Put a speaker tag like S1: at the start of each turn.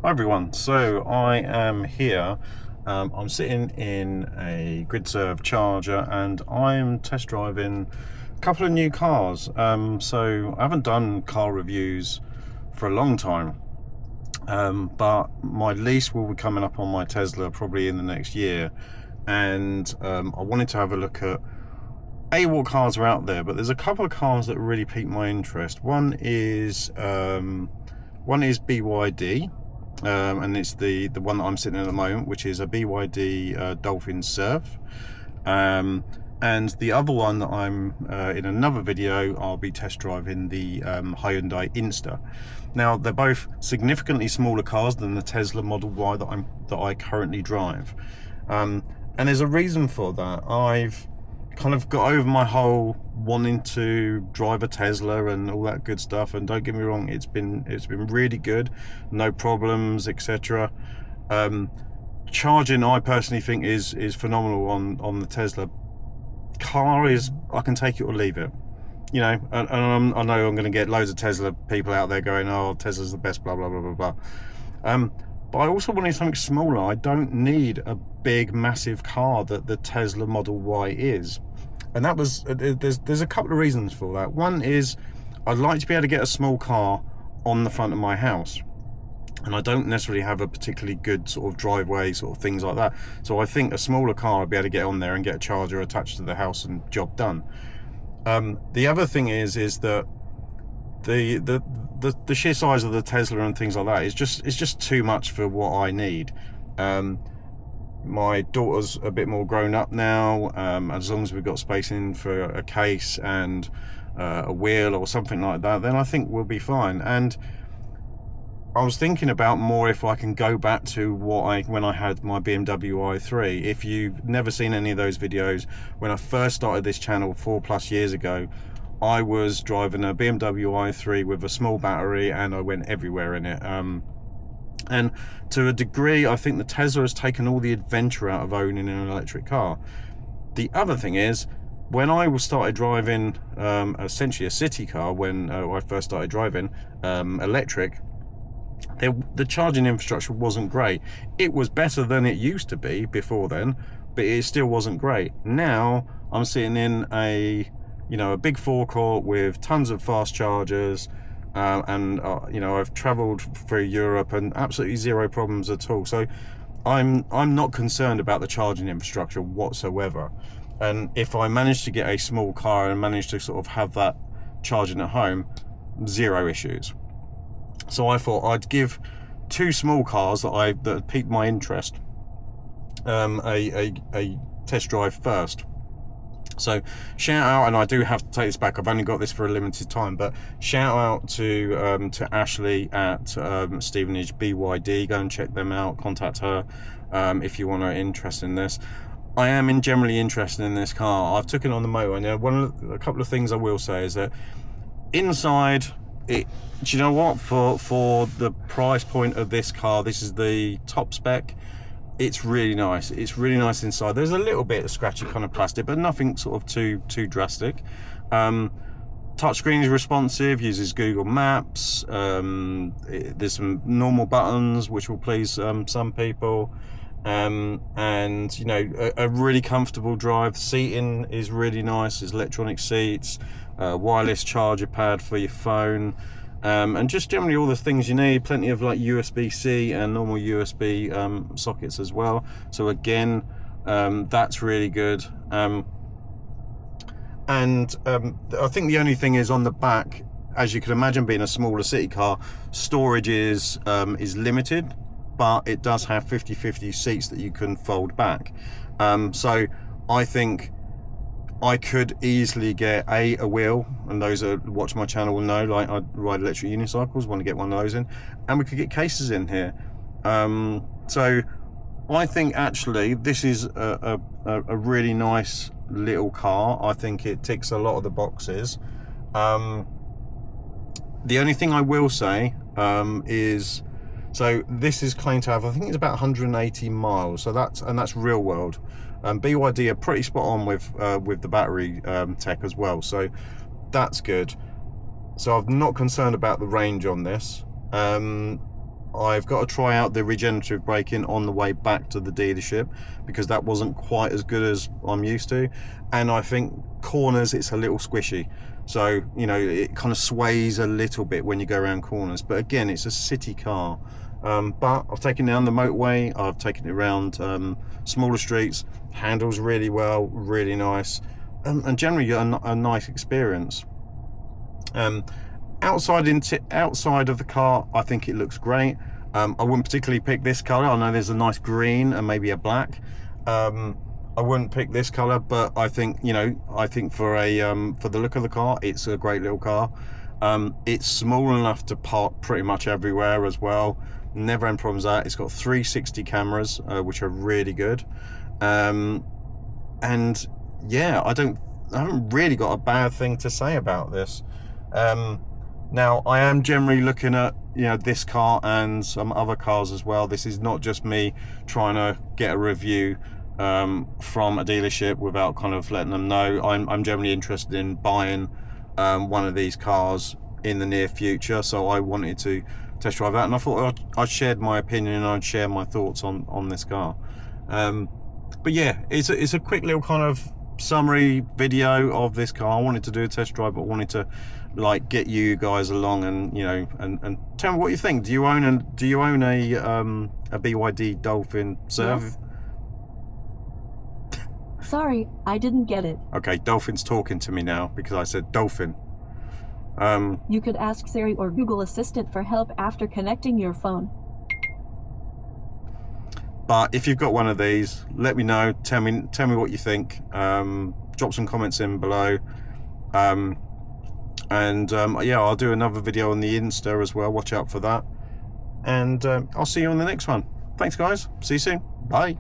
S1: Hi everyone, so I am here, I'm sitting in a GridServe charger and I'm test driving a couple of new cars. So I haven't done car reviews for a long time, but my lease will be coming up on my Tesla probably in the next year, and I wanted to have a look at what cars are out there, but there's a couple of cars that really piqued my interest. One is BYD. And it's the one that I'm sitting in at the moment, which is a BYD Doplphin Surf. And the other one that I'm in another video, I'll be test driving the Hyundai Insta. Now they're both significantly smaller cars than the Tesla Model Y that I currently drive, and there's a reason for that. I've kind of got over my whole wanting to drive a Tesla and all that good stuff, and don't get me wrong, it's been really good, no problems, etc. Charging, I personally think is phenomenal on the Tesla. Car is, I can take it or leave it, you know, and I know I'm going to get loads of Tesla people out there going, oh, Tesla's the best, blah blah blah blah blah. But I also wanted something smaller. I don't need a big massive car that the Tesla Model Y is, and that was there's a couple of reasons for that. One is I'd like to be able to get a small car on the front of my house, and I don't necessarily have a particularly good sort of driveway, sort of things like that. So I think a smaller car I'd be able to get on there and get a charger attached to the house and job done. The other thing is that the sheer size of the Tesla and things like that is just too much for what I need. My daughter's a bit more grown up now. As long as we've got space in for a case and a wheel or something like that, then I think we'll be fine. And I was thinking about more if I can go back to when I had my BMW i3. If you've never seen any of those videos, when I first started this channel 4+ years ago, I was driving a BMW i3 with a small battery, and I went everywhere in it. And to a degree, I think the Tesla has taken all the adventure out of owning an electric car. The other thing is, when I started driving essentially a city car, when I first started driving electric, the charging infrastructure wasn't great. It was better than it used to be before then, but it still wasn't great. Now I'm sitting in a big forecourt with tons of fast chargers, and I've traveled through Europe and absolutely zero problems at all. So I'm not concerned about the charging infrastructure whatsoever. And if I manage to get a small car and manage to sort of have that charging at home, zero issues. So I thought I'd give two small cars that piqued my interest a test drive first. So shout out, and I do have to take this back, I've only got this for a limited time, but shout out to Ashley at Stevenage BYD. Go and check them out, contact her if you want to interest in this. I am generally interested in this car. I've took it on the motor, and a couple of things I will say is that inside it, do you know what, for the price point of this car, this is the top spec. It's really nice. It's really nice inside. There's a little bit of scratchy kind of plastic, but nothing sort of too drastic. Touchscreen is responsive, uses Google Maps. There's some normal buttons which will please some people, and a really comfortable drive. Seating is really nice. There's electronic seats, wireless charger pad for your phone. And just generally all the things you need. Plenty of like USB-C and normal USB sockets as well. So again, that's really good. I think the only thing is on the back, as you can imagine, being a smaller city car, storage is limited, but it does have 50/50 seats that you can fold back. So I think I could easily get a wheel, and those that watch my channel will know, like, I ride electric unicycles, want to get one of those in, and we could get cases in here. So I think actually this is a really nice little car. I think it ticks a lot of the boxes. The only thing I will say is, so this is claimed to have, I think it's about 180 miles. So that's real world. BYD are pretty spot on with the battery tech as well, so that's good. So I'm not concerned about the range on this. I've got to try out the regenerative braking on the way back to the dealership, because that wasn't quite as good as I'm used to. And I think corners, it's a little squishy, so you know, it kind of sways a little bit when you go around corners. But again, it's a city car. But I've taken it down the motorway, I've taken it around smaller streets, handles really well, really nice, and generally a nice experience. Outside of the car, I think it looks great. I wouldn't particularly pick this color. I know there's a nice green and maybe a black. I wouldn't pick this color, but I think, you know, I think for the look of the car, it's a great little car. It's small enough to park pretty much everywhere as well. Never had problems with that. It's got 360 cameras, which are really good. And yeah, I haven't really got a bad thing to say about this. Now, I am generally looking at, you know, this car and some other cars as well. This is not just me trying to get a review from a dealership without kind of letting them know. I'm generally interested in buying one of these cars in the near future, so I wanted to test drive that, and I thought I shared my opinion and I'd share my thoughts on this car. But yeah, it's a quick little kind of summary video of this car. I wanted to do a test drive, but wanted to like get you guys along and, you know, and tell me what you think. Do you own a BYD Doplphin Surf?
S2: Yes. Sorry, I didn't get it.
S1: Okay, Dolphin's talking to me now because I said dolphin.
S2: You could ask Siri or Google Assistant for help after connecting your phone.
S1: But if you've got one of these, let me know. Tell me what you think. Drop some comments in below. Yeah, I'll do another video on the Insta as well. Watch out for that. And I'll see you on the next one. Thanks, guys. See you soon. Bye.